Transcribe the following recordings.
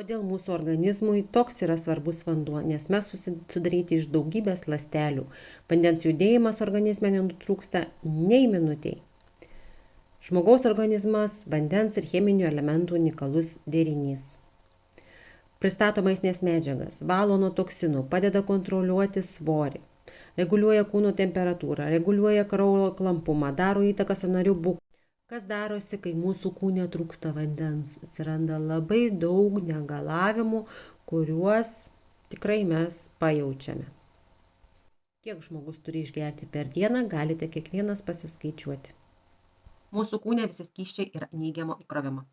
Kodėl mūsų organizmui toks yra svarbus vanduo? Nes mes sudaryti iš daugybės ląstelių. Vandens judėjimas organizme nenutrūksta nei minutei. Žmogaus organizmas vandens ir cheminių elementų unikalus derinys. Pristato maistinės medžiagas, valo nuo toksinų, padeda kontroliuoti svorį, reguliuoja kūno temperatūrą, reguliuoja kraujo klampumą, daro įtaką sąnarių būklei. Kas darosi, kai mūsų kūne trūksta vandens? Atsiranda labai daug negalavimų, kuriuos tikrai mes pajaučiame. Kiek žmogus turi išgerti per dieną, galite kiekvienas pasiskaičiuoti. Mūsų kūne visi skysčiai yra neigiamo įkrovimo.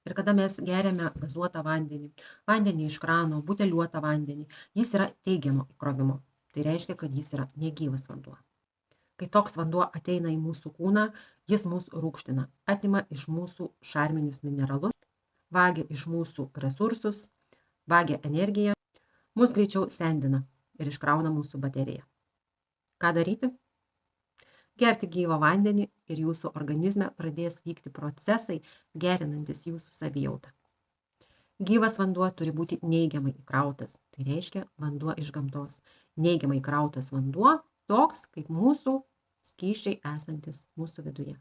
Ir kada mes geriame gazuotą vandenį, vandenį iš krano, buteliuotą vandenį, jis yra teigiamo įkrovimo. Tai reiškia, kad jis yra negyvas vanduo. Kai toks vanduo ateina į mūsų kūną, jis mus rūgština, atima iš mūsų šarminius mineralus, vagia iš mūsų resursus, vagia energiją, mus greičiau sendina ir iškrauna mūsų bateriją. Ką daryti? Gerti gyvą vandenį ir jūsų organizme pradės vykti procesai, gerinantis jūsų savijautą. Gyvas vanduo turi būti neigiamai įkrautas, tai reiškia vanduo iš gamtos. Neigiamai įkrautas vanduo toks kaip mūsų skysčiai esantis mūsų viduje.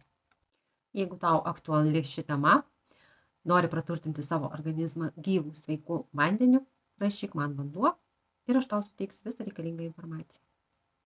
Jeigu tau aktuali ši tema, nori praturtinti savo organizmą gyvų, sveikų vandeniu, rašyk man vanduo ir aš tau suteiksiu visą reikalingą informaciją.